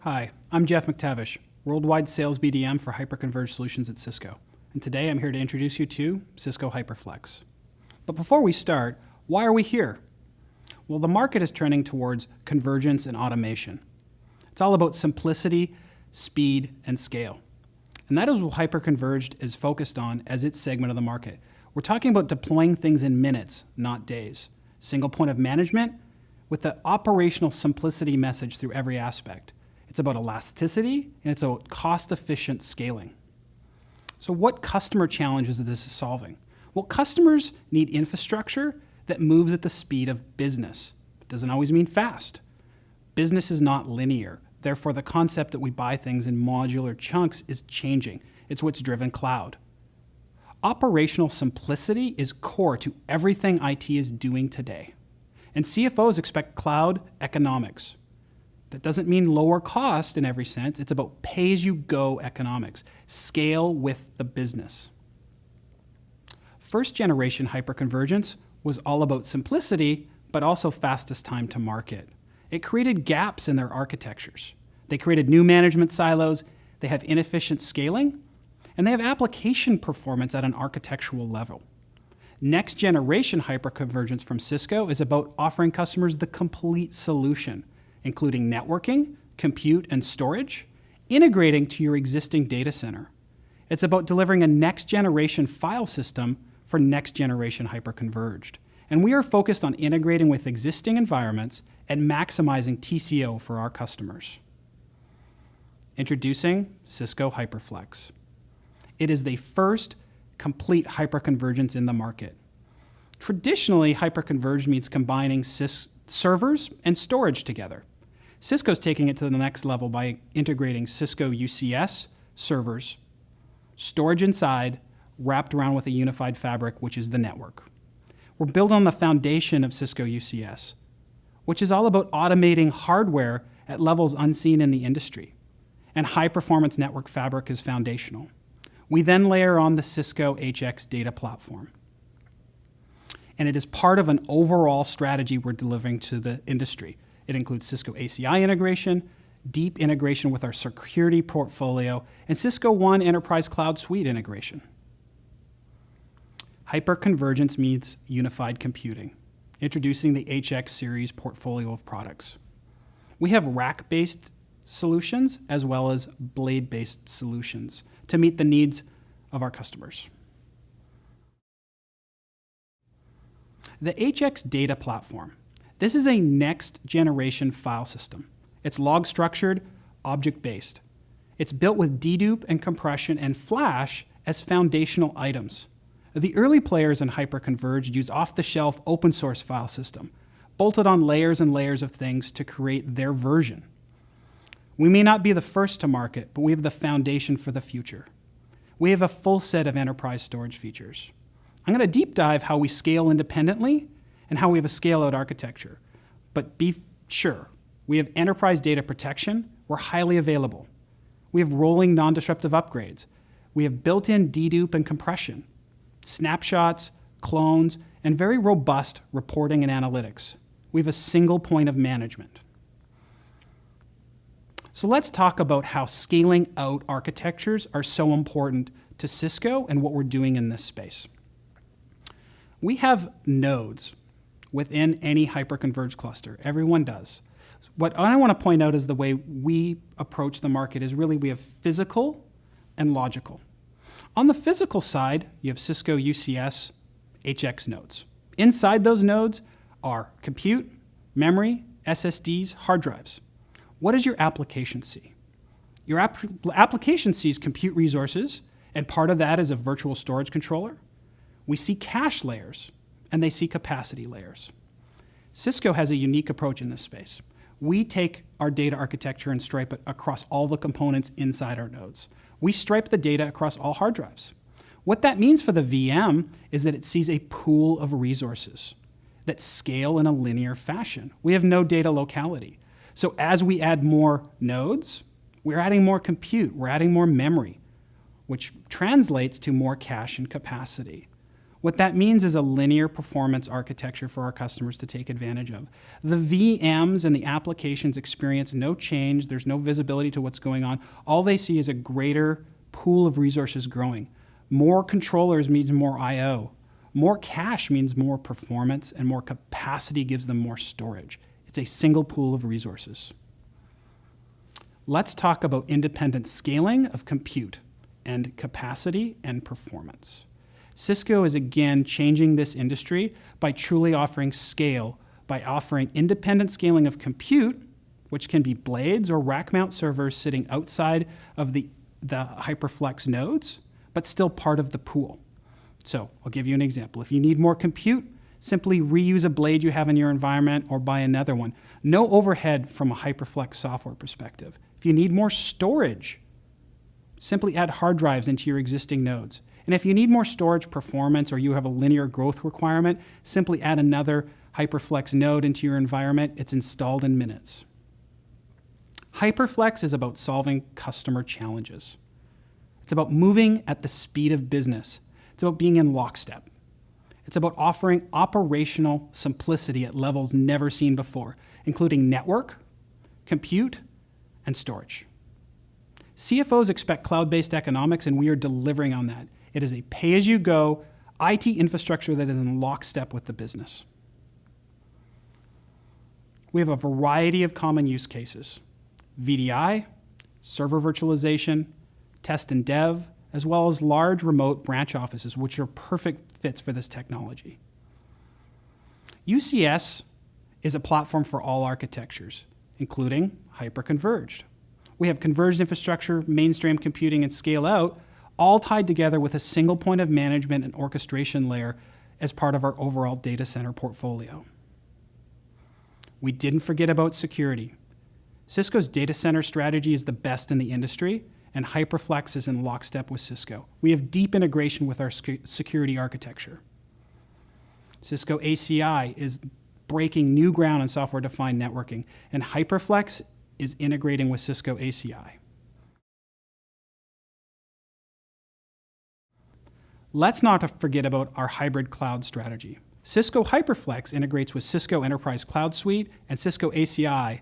Hi, I'm Jeff MacTavish, Worldwide Sales BDM for Hyperconverged Solutions at Cisco. And today I'm here to introduce you to Cisco HyperFlex. But before we start, why are we here? Well, the market is trending towards convergence and automation. It's all about simplicity, speed, and scale. And that is what Hyperconverged is focused on as its segment of the market. We're talking about deploying things in minutes, not days. Single point of management with the operational simplicity message through every aspect. It's about elasticity, and it's about cost-efficient scaling. So what customer challenges is this solving? Well, customers need infrastructure that moves at the speed of business. It doesn't always mean fast. Business is not linear. Therefore, the concept that we buy things in modular chunks is changing. It's what's driven cloud. Operational simplicity is core to everything IT is doing today. And CFOs expect cloud economics. That doesn't mean lower cost in every sense. It's about pay-as-you-go economics. Scale with the business. First generation hyperconvergence was all about simplicity, but also fastest time to market. It created gaps in their architectures. They created new management silos, they have inefficient scaling, and they have application performance at an architectural level. Next generation hyperconvergence from Cisco is about offering customers the complete solution, including networking, compute, and storage, integrating to your existing data center. It's about delivering a next-generation file system for next-generation hyperconverged. And we are focused on integrating with existing environments and maximizing TCO for our customers. Introducing Cisco HyperFlex. It is the first complete hyperconvergence in the market. Traditionally, hyperconverged means combining servers and storage together. Cisco's taking it to the next level by integrating Cisco UCS servers, storage inside, wrapped around with a unified fabric, which is the network. We're built on the foundation of Cisco UCS, which is all about automating hardware at levels unseen in the industry. And high-performance network fabric is foundational. We then layer on the Cisco HX data platform. And it is part of an overall strategy we're delivering to the industry. It includes Cisco ACI integration, deep integration with our security portfolio, and Cisco One Enterprise Cloud Suite integration. Hyperconvergence means unified computing, introducing the HX series portfolio of products. We have rack-based solutions as well as blade-based solutions to meet the needs of our customers. The HX data platform. This is a next-generation file system. It's log-structured, object-based. It's built with dedupe and compression and flash as foundational items. The early players in hyperconverged use off-the-shelf open-source file system, bolted on layers and layers of things to create their version. We may not be the first to market, but we have the foundation for the future. We have a full set of enterprise storage features. I'm going to deep dive how we scale independently and how we have a scale-out architecture. But be sure, we have enterprise data protection. We're highly available. We have rolling non-disruptive upgrades. We have built-in dedupe and compression, snapshots, clones, and very robust reporting and analytics. We have a single point of management. So let's talk about how scaling out architectures are so important to Cisco and what we're doing in this space. We have nodes within any hyperconverged cluster. Everyone does. What I want to point out is the way we approach the market is really we have physical and logical. On the physical side, you have Cisco UCS HX nodes. Inside those nodes are compute, memory, SSDs, hard drives. What does your application see? Your application sees compute resources, and part of that is a virtual storage controller. We see cache layers, and they see capacity layers. Cisco has a unique approach in this space. We take our data architecture and stripe it across all the components inside our nodes. We stripe the data across all hard drives. What that means for the VM is that it sees a pool of resources that scale in a linear fashion. We have no data locality. So as we add more nodes, we're adding more compute, we're adding more memory, which translates to more cache and capacity. What that means is a linear performance architecture for our customers to take advantage of. The VMs and the applications experience no change. There's no visibility to what's going on. All they see is a greater pool of resources growing. More controllers means more I/O. More cache means more performance, and more capacity gives them more storage. It's a single pool of resources. Let's talk about independent scaling of compute and capacity and performance. Cisco is again changing this industry by truly offering scale, by offering independent scaling of compute, which can be blades or rack mount servers sitting outside of the HyperFlex nodes, but still part of the pool. So I'll give you an example. If you need more compute, simply reuse a blade you have in your environment or buy another one. No overhead from a HyperFlex software perspective. If you need more storage, simply add hard drives into your existing nodes. And if you need more storage performance or you have a linear growth requirement, simply add another HyperFlex node into your environment. It's installed in minutes. HyperFlex is about solving customer challenges. It's about moving at the speed of business. It's about being in lockstep. It's about offering operational simplicity at levels never seen before, including network, compute, and storage. CFOs expect cloud-based economics, and we are delivering on that. It is a pay-as-you-go IT infrastructure that is in lockstep with the business. We have a variety of common use cases: VDI, server virtualization, test and dev, as well as large remote branch offices, which are perfect fits for this technology. UCS is a platform for all architectures, including hyperconverged. We have converged infrastructure, mainstream computing, and scale out, all tied together with a single point of management and orchestration layer as part of our overall data center portfolio. We didn't forget about security. Cisco's data center strategy is the best in the industry, and HyperFlex is in lockstep with Cisco. We have deep integration with our security architecture. Cisco ACI is breaking new ground in software-defined networking, and HyperFlex is integrating with Cisco ACI. Let's not forget about our hybrid cloud strategy. Cisco HyperFlex integrates with Cisco Enterprise Cloud Suite and Cisco ACI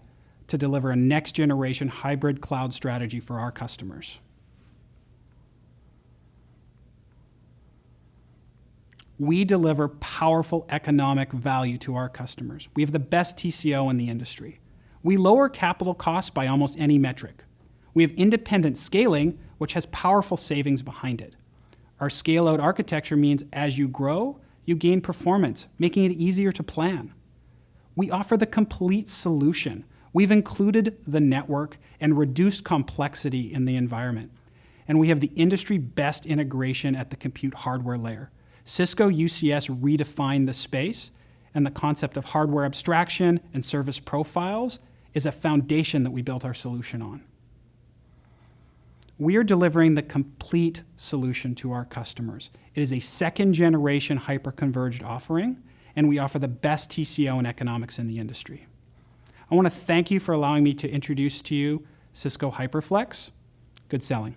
to deliver a next-generation hybrid cloud strategy for our customers. We deliver powerful economic value to our customers. We have the best TCO in the industry. We lower capital costs by almost any metric. We have independent scaling, which has powerful savings behind it. Our scale-out architecture means as you grow, you gain performance, making it easier to plan. We offer the complete solution. We've included the network and reduced complexity in the environment. And we have the industry best integration at the compute hardware layer. Cisco UCS redefined the space, and the concept of hardware abstraction and service profiles is a foundation that we built our solution on. We are delivering the complete solution to our customers. It is a second-generation hyper-converged offering, and we offer the best TCO and economics in the industry. I want to thank you for allowing me to introduce to you Cisco HyperFlex. Good selling.